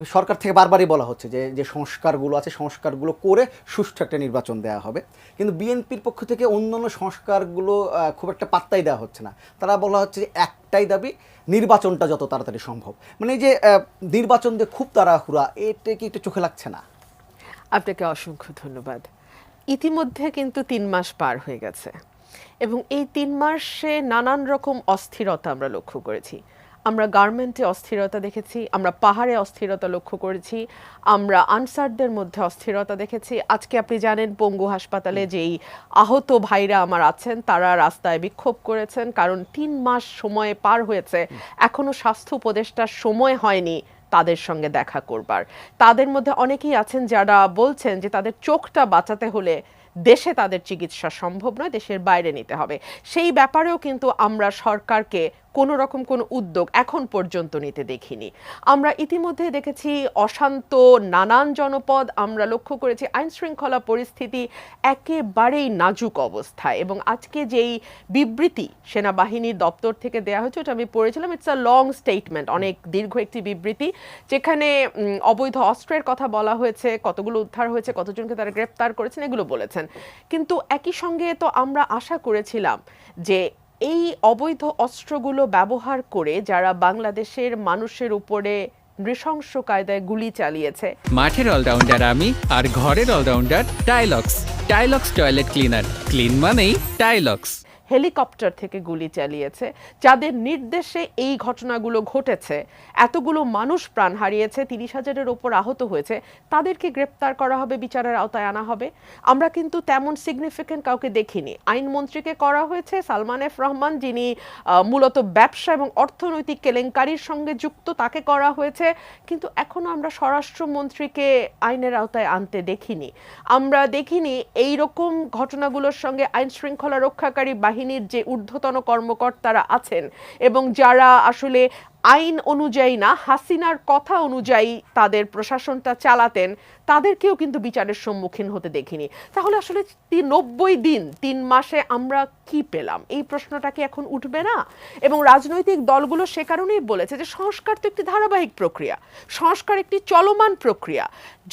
সরকার থেকে বারবারই বলা হচ্ছে যে যে সংস্কারগুলো আছে সংস্কারগুলো করে সুষ্ঠু একটা নির্বাচন দেওয়া হবে, কিন্তু বিএনপির পক্ষ থেকে অন্যান্য সংস্কারগুলো খুব একটা পাত্তাই দেওয়া হচ্ছে না। তারা বলা হচ্ছে যে একটাই দাবি, নির্বাচনটা যত তাড়াতাড়ি সম্ভব। মানে এই যে নির্বাচন দিয়ে খুব তাড়াহুড়া, এটা কি একটু চোখে লাগছে না? আপনাকে অসংখ্য ধন্যবাদ। ইতিমধ্যে কিন্তু ৩ মাস পার হয়ে গেছে এবং এই ৩ মাসে নানান রকম অস্থিরতা আমরা লক্ষ্য করেছি। আমরা গার্মেন্টে অস্থিরতা দেখেছি, আমরা পাহাড়ে অস্থিরতা লক্ষ্য করেছি, আমরা আনসারদের মধ্যে অস্থিরতা দেখেছি। আজকে আপনি জানেন পঙ্গু হাসপাতালে যেই আহত ভাইরা আমার আছেন তারা রাস্তায় বিক্ষোভ করেছেন, কারণ ৩ মাস সময় পার হয়েছে, এখনো স্বাস্থ্য উপদেষ্টার সময় হয়নি তাদের সঙ্গে দেখা করবার। তাদের মধ্যে অনেকেই আছেন যারা বলছেন যে তাদের চোখটা বাঁচাতে হলে দেশে তাদের চিকিৎসা সম্ভব নয়, দেশের বাইরে নিতে হবে। সেই ব্যাপারেও কিন্তু আমরা সরকারকে কোনো রকম কোনো উদ্যোগ এখন পর্যন্ত নিতে দেখিনি। আমরা ইতিমধ্যে দেখেছি অশান্ত নানান জনপদ, আমরা লক্ষ্য করেছি আইন শৃঙ্খলা পরিস্থিতি একেবারেই নাজুক অবস্থায়। এবং আজকে যেই বিবৃতি সেনাবাহিনীর দপ্তর থেকে দেওয়া হয়েছে ওটা আমি পড়েছিলাম, ইটস আ লং স্টেটমেন্ট, অনেক দীর্ঘ একটি বিবৃতি, যেখানে অবৈধ অস্ত্রের কথা বলা হয়েছে, কতগুলো উদ্ধার হয়েছে, কতজনকে তারা গ্রেপ্তার করেছেন, এগুলো বলেছেন। কিন্তু একই সঙ্গে তো আমরা আশা করেছিলাম যে এই অবৈধ অস্ত্রগুলো ব্যবহার করে যারা বাংলাদেশের মানুষের উপরে নৃশংস কায়দায় গুলি চালিয়েছে। মাঠের অলরাউন্ডার আমি, আর ঘরের all rounder Tylox. Tylox toilet cleaner, clean মানেই টাইলক্স। হেলিকপ্টার থেকে গুলি চালিয়েছে, যাদের নির্দেশে এই ঘটনাগুলো ঘটেছে, এতগুলো মানুষ প্রাণ হারিয়েছে, ৩০,০০০-এর ওপর আহত হয়েছে, তাদেরকে গ্রেপ্তার করা হবে, বিচারের আওতায় আনা হবে। আমরা কিন্তু তেমন সিগনিফিকেন্ট কাউকে দেখিনি। আইনমন্ত্রীকে করা হয়েছে, সালমান এফ রহমান যিনি মূলত ব্যবসা এবং অর্থনৈতিক কেলেঙ্কারির সঙ্গে যুক্ত, তাকে করা হয়েছে, কিন্তু এখনো আমরা স্বরাষ্ট্রমন্ত্রীকে আইনের আওতায় আনতে দেখিনি। আমরা দেখিনি এই রকম ঘটনাগুলোর সঙ্গে আইন শৃঙ্খলা রক্ষাকারী বাহিনীর যে ঊর্ধ্বতন কর্মকর্তারা আছেন এবং যারা আসলে আইন অনুযায়ী না, হাসিনার কথা অনুযায়ী তাদের প্রশাসনটা চালাতেন, তাদেরকেও কিন্তু বিচারের সম্মুখীন হতে দেখিনি। তাহলে আসলে ৯০ দিন ৩ মাসে আমরা কি পেলাম, এই প্রশ্নটা কি এখন উঠবে না? এবং রাজনৈতিক দলগুলো সে কারণেই বলেছে যে সংস্কার তো একটি ধারাবাহিক প্রক্রিয়া, সংস্কার একটি চলমান প্রক্রিয়া।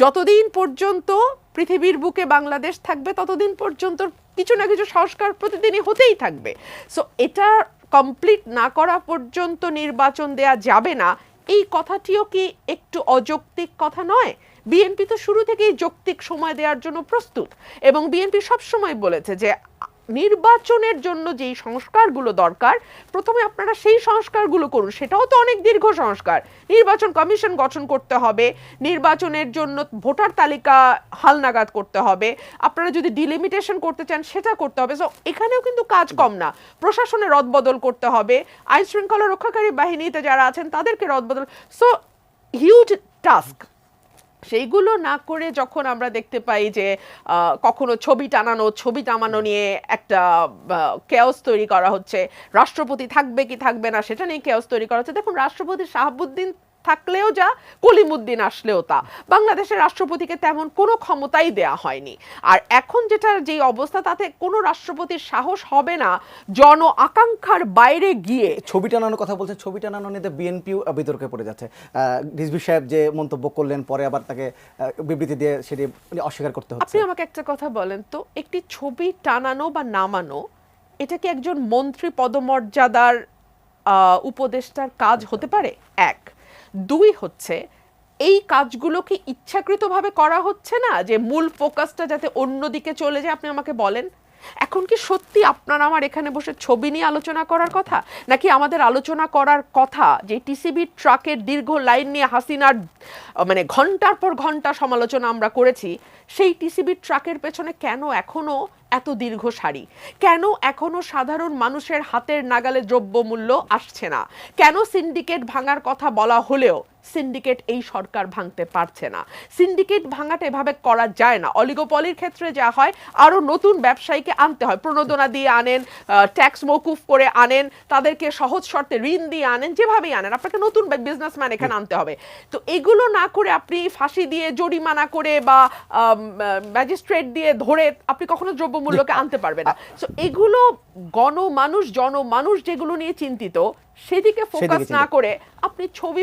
যতদিন পর্যন্ত পৃথিবীর বুকে বাংলাদেশ থাকবে ততদিন পর্যন্ত কিছু না কিছু সংস্কার প্রতিদিনই হতেই থাকবে। সো এটা কমপ্লিট না করা পর্যন্ত নির্বাচন দেয়া যাবে না, এই কথাটিও কি একটু অযৌক্তিক কথা নয়? বিএনপি তো শুরু থেকেই যৌক্তিক সময় দেওয়ার জন্য প্রস্তুত, এবং বিএনপি সবসময় বলেছে যে নির্বাচনের জন্য যেই সংস্কারগুলো দরকার প্রথমে আপনারা সেই সংস্কারগুলো করুন। সেটাও তো অনেক দীর্ঘ সংস্কার, নির্বাচন কমিশন গঠন করতে হবে, নির্বাচনের জন্য ভোটার তালিকা হালনাগাদ করতে হবে, আপনারা যদি ডিলিমিটেশন করতে চান সেটা করতে হবে। সো এখানেও কিন্তু কাজ কম না, প্রশাসনের রদবদল করতে হবে, আইন শৃঙ্খলা রক্ষাকারী বাহিনীতে যারা আছেন তাদেরকে রদবদল, সো হিউজ টাস্ক। সেইগুলো না করে যখন আমরা দেখতে পাই যে কখনো ছবি টানানো নিয়ে একটা কেওস তৈরি করা হচ্ছে, রাষ্ট্রপতি থাকবে কি থাকবে না সেটা নিয়ে কেওস তৈরি করা হচ্ছে। দেখুন, রাষ্ট্রপতি শাহাবুদ্দিন থাকলেও যা, কলিমুদ্দিন আসলেও তা, বাংলাদেশের রাষ্ট্রপতিকে তেমন কোনো ক্ষমতাই দেয়া হয়নি। আর এখন যেটা যেই অবস্থা, তাতে কোনো রাষ্ট্রপতির সাহস হবে না জন আকাঙ্ক্ষার বাইরে গিয়ে ছবি টানানোর কথা বলছেন, ছবি টানানো নিয়ে বিএনপিও বিতর্কে পড়ে যাচ্ছে। রিজভী সাহেব যে মন্তব্য করলেন, পরে আবার তাকে বিবৃতি দিয়ে সেটি অস্বীকার করতে হচ্ছে। আপনি আমাকে একটা কথা বলেন তো, একটি ছবি টানানো বা নামানো এটা কি একজন মন্ত্রী পদমর্যাদার উপদেষ্টার কাজ হতে পারে? এক। দুই হচ্ছে, এই কাজগুলো কি ইচ্ছাকৃতভাবে করা হচ্ছে না, যে মূল ফোকাসটা যাতে অন্যদিকে চলে যায়? আপনি আমাকে বলেন, এখন কি সত্যি আপনার আমার এখানে বসে ছবি নিয়ে আলোচনা করার কথা, নাকি আমাদের আলোচনা করার কথা যে টিসিবি ট্রাকের দীর্ঘ লাইন নিয়ে হাসিনার মানে ঘন্টার পর ঘন্টা সমালোচনা আমরা করেছি, সেই টিসিবি ট্রাকের পেছনে কেন এখনো এত দীর্ঘ সারি? কেন এখনো সাধারণ মানুষের হাতের নাগালে দ্রব্যমূল্য আসছে না? কেন সিন্ডিকেট ভাঙার কথা বলা হলেও সিন্ডিকেট এই সরকার ভাঙতে পারছে না? সিন্ডিকেট ভাঙাটা এভাবে করা যায় না। অলিগোপলির ক্ষেত্রে যা হয়, আরও নতুন ব্যবসায়ীকে আনতে হয়, প্রণোদনা দিয়ে আনেন, ট্যাক্স মৌকুফ করে আনেন, তাদেরকে সহজ শর্তে ঋণ দিয়ে আনেন, যেভাবেই আনেন, আপনাকে নতুন বিজনেসম্যান এখানে আনতে হবে। তো এগুলো না করে আপনি ফাঁসি দিয়ে, জরিমানা করে বা ম্যাজিস্ট্রেট দিয়ে ধরে আপনি কখনো দ্রব্যমূল্যকে আনতে পারবেন না। সো এগুলো জনমানুষ যেগুলো নিয়ে চিন্তিত সেদিকে ফোকাস না করে আপনি ছবি